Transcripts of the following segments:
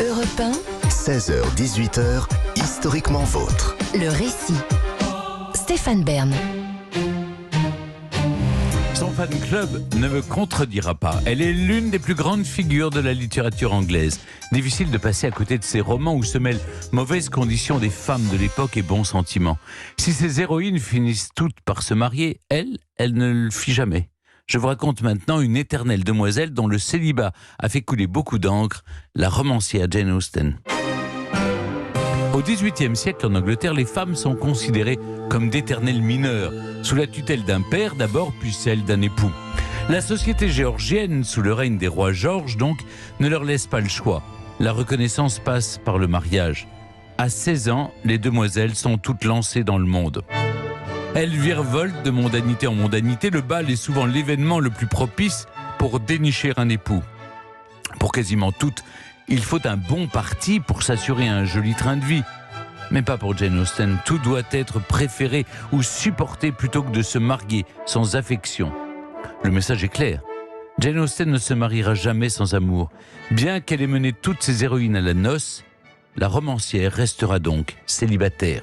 Europe 1, 16h-18h, historiquement vôtre. le récit. Stéphane Bern. Son fan club ne me contredira pas. Elle est l'une des plus grandes figures de la littérature anglaise. Difficile de passer à côté de ses romans où se mêlent mauvaises conditions des femmes de l'époque et bons sentiments. Si ces héroïnes finissent toutes par se marier, elle ne le fit jamais. Je vous raconte maintenant une éternelle demoiselle dont le célibat a fait couler beaucoup d'encre, la romancière Jane Austen. Au XVIIIe siècle, en Angleterre, les femmes sont considérées comme d'éternelles mineures, sous la tutelle d'un père d'abord, puis celle d'un époux. La société géorgienne, sous le règne des rois Georges, donc, ne leur laisse pas le choix. La reconnaissance passe par le mariage. À 16 ans, les demoiselles sont toutes lancées dans le monde. Elles virevoltent de mondanité en mondanité. Le bal est souvent l'événement le plus propice pour dénicher un époux. Pour quasiment toutes, il faut un bon parti pour s'assurer un joli train de vie. Mais pas pour Jane Austen. Tout doit être préféré ou supporté plutôt que de se marier sans affection. Le message est clair. Jane Austen ne se mariera jamais sans amour. Bien qu'elle ait mené toutes ses héroïnes à la noce, la romancière restera donc célibataire.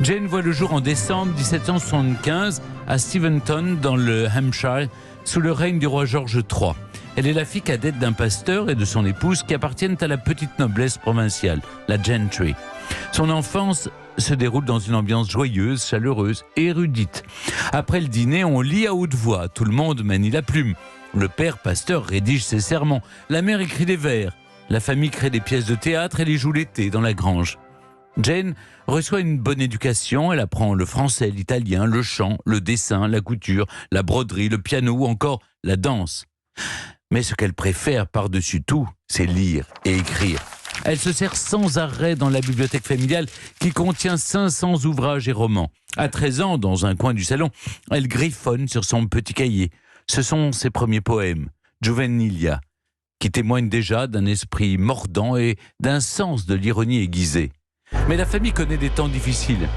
Jane voit le jour en décembre 1775 à Steventon, dans le Hampshire, sous le règne du roi George III. Elle est la fille cadette d'un pasteur et de son épouse qui appartiennent à la petite noblesse provinciale, la gentry. Son enfance se déroule dans une ambiance joyeuse, chaleureuse et érudite. Après le dîner, on lit à haute voix. Tout le monde manie la plume. Le père pasteur rédige ses sermons. La mère écrit des vers. La famille crée des pièces de théâtre et les joue l'été dans la grange. Jane reçoit une bonne éducation. Elle apprend le français, l'italien, le chant, le dessin, la couture, la broderie, le piano ou encore la danse. Mais ce qu'elle préfère par-dessus tout, c'est lire et écrire. Elle se sert sans arrêt dans la bibliothèque familiale qui contient 500 ouvrages et romans. À 13 ans, dans un coin du salon, elle griffonne sur son petit cahier. Ce sont ses premiers poèmes, Juvenilia, qui témoignent déjà d'un esprit mordant et d'un sens de l'ironie aiguisée. Mais la famille connaît des temps difficiles.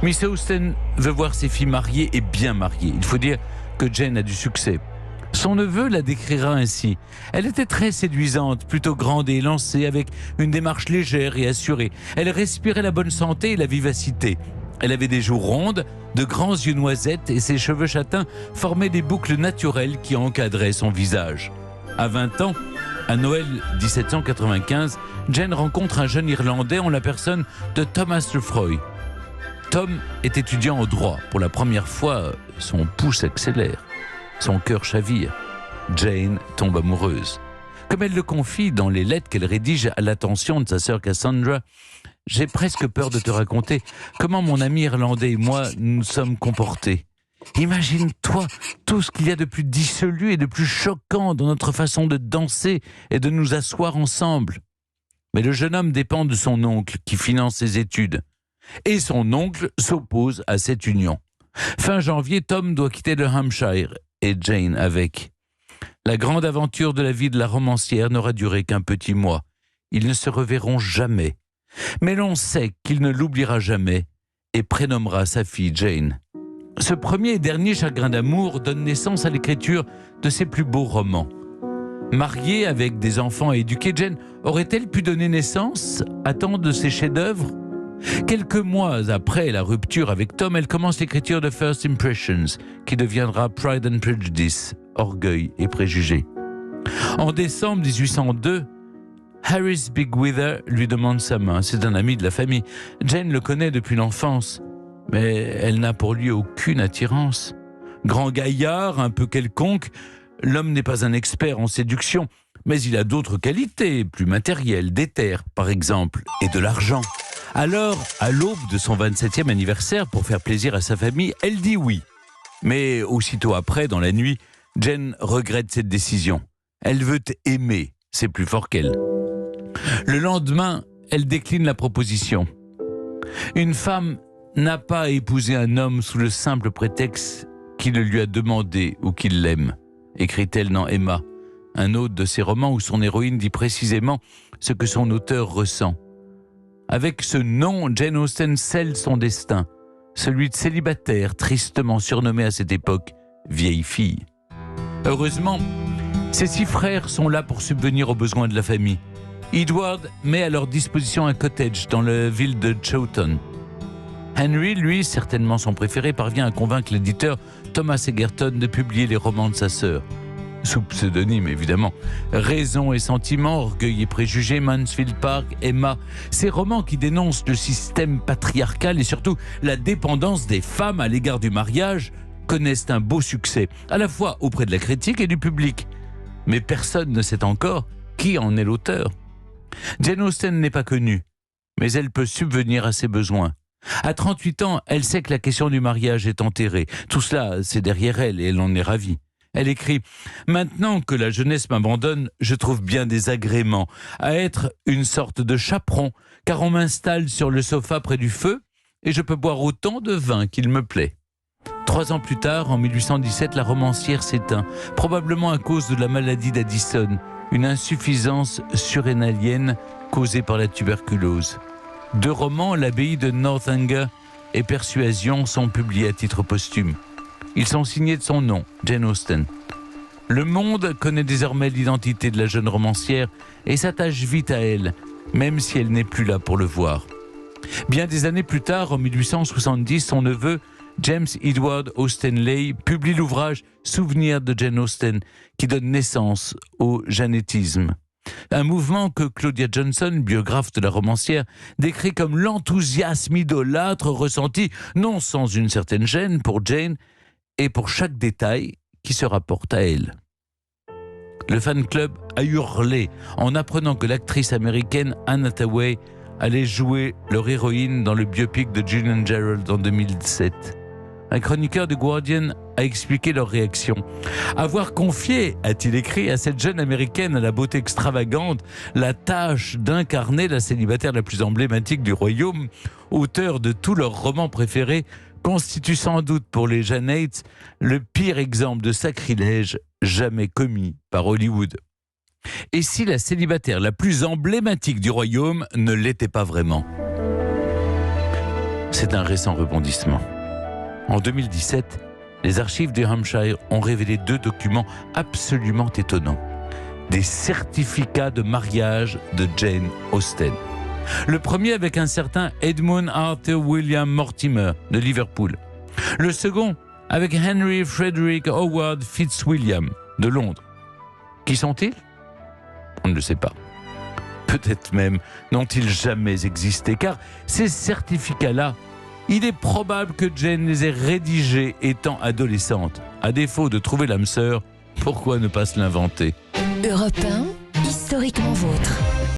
Miss Austen veut voir ses filles mariées et bien mariées. Il faut dire que Jane a du succès. Son neveu la décrira ainsi. Elle était très séduisante, plutôt grande et élancée, avec une démarche légère et assurée. Elle respirait la bonne santé et la vivacité. Elle avait des joues rondes, de grands yeux noisettes et ses cheveux châtains formaient des boucles naturelles qui encadraient son visage. À 20 ans, à Noël 1795, Jane rencontre un jeune Irlandais en la personne de Thomas Lefroy. Tom est étudiant en droit. Pour la première fois, son pouls accélère. Son cœur chavire. Jane tombe amoureuse. Comme elle le confie dans les lettres qu'elle rédige à l'attention de sa sœur Cassandra, « J'ai presque peur de te raconter comment mon ami irlandais et moi nous sommes comportés. Imagine-toi tout ce qu'il y a de plus dissolu et de plus choquant dans notre façon de danser et de nous asseoir ensemble. » Mais le jeune homme dépend de son oncle qui finance ses études. Et son oncle s'oppose à cette union. Fin janvier, Tom doit quitter le Hampshire et Jane avec. La grande aventure de la vie de la romancière n'aura duré qu'un petit mois. Ils ne se reverront jamais. Mais l'on sait qu'il ne l'oubliera jamais et prénommera sa fille Jane. Ce premier et dernier chagrin d'amour donne naissance à l'écriture de ses plus beaux romans. Mariée avec des enfants et éduquée, Jane aurait-elle pu donner naissance à tant de ses chefs-d'œuvre ? Quelques mois après la rupture avec Tom, elle commence l'écriture de First Impressions, qui deviendra Pride and Prejudice, Orgueil et Préjugés. En décembre 1802, Harris Bigwither lui demande sa main. C'est un ami de la famille. Jane le connaît depuis l'enfance, mais elle n'a pour lui aucune attirance. Grand gaillard, un peu quelconque, l'homme n'est pas un expert en séduction, mais il a d'autres qualités, plus matérielles, d'éther par exemple, et de l'argent. Alors, à l'aube de son 27e anniversaire, pour faire plaisir à sa famille, elle dit oui. Mais aussitôt après, dans la nuit, Jane regrette cette décision. Elle veut aimer, c'est plus fort qu'elle. Le lendemain, elle décline la proposition. Une femme n'a pas à épouser un homme sous le simple prétexte qu'il le lui a demandé ou qu'il l'aime, écrit-elle dans Emma, un autre de ses romans où son héroïne dit précisément ce que son auteur ressent. Avec ce nom, Jane Austen scelle son destin, celui de célibataire, tristement surnommé à cette époque « vieille fille ». Heureusement, ses 6 frères sont là pour subvenir aux besoins de la famille. Edward met à leur disposition un cottage dans la ville de Chawton. Henry, lui, certainement son préféré, parvient à convaincre l'éditeur Thomas Egerton de publier les romans de sa sœur. Sous pseudonyme, évidemment. Raison et sentiment, orgueil et préjugés, Mansfield Park, Emma. Ces romans qui dénoncent le système patriarcal et surtout la dépendance des femmes à l'égard du mariage connaissent un beau succès, à la fois auprès de la critique et du public. Mais personne ne sait encore qui en est l'auteur. Jane Austen n'est pas connue, mais elle peut subvenir à ses besoins. À 38 ans, elle sait que la question du mariage est enterrée. Tout cela, c'est derrière elle et elle en est ravie. Elle écrit « Maintenant que la jeunesse m'abandonne, je trouve bien des agréments à être une sorte de chaperon, car on m'installe sur le sofa près du feu et je peux boire autant de vin qu'il me plaît. » 3 ans plus tard, en 1817, la romancière s'éteint, probablement à cause de la maladie d'Addison, une insuffisance surrénalienne causée par la tuberculose. 2 romans, L'abbaye de Northanger et Persuasion, sont publiés à titre posthume. Ils sont signés de son nom, Jane Austen. Le monde connaît désormais l'identité de la jeune romancière et s'attache vite à elle, même si elle n'est plus là pour le voir. Bien des années plus tard, en 1870, son neveu, James Edward Austen Leigh, publie l'ouvrage « Souvenirs de Jane Austen » qui donne naissance au jeanettisme. Un mouvement que Claudia Johnson, biographe de la romancière, décrit comme l'enthousiasme idolâtre ressenti, non sans une certaine gêne pour Jane, et pour chaque détail qui se rapporte à elle. Le fan club a hurlé en apprenant que l'actrice américaine Anne Hathaway allait jouer leur héroïne dans le biopic de Julian Gerald en 2007. Un chroniqueur du Guardian a expliqué leur réaction. Avoir confié, a-t-il écrit, à cette jeune américaine à la beauté extravagante la tâche d'incarner la célibataire la plus emblématique du royaume, auteur de tous leurs romans préférés, constitue sans doute pour les Janettes le pire exemple de sacrilège jamais commis par Hollywood. Et si la célibataire la plus emblématique du royaume ne l'était pas vraiment? C'est un récent rebondissement. En 2017, les archives du Hampshire ont révélé 2 documents absolument étonnants. Des certificats de mariage de Jane Austen. Le premier avec un certain Edmund Arthur William Mortimer de Liverpool. Le second avec Henry Frederick Howard Fitzwilliam de Londres. Qui sont-ils? On ne le sait pas. Peut-être même n'ont-ils jamais existé, car ces certificats-là, il est probable que Jane les ait rédigés étant adolescente. À défaut de trouver l'âme sœur, pourquoi ne pas se l'inventer? Europe 1, historiquement vôtre.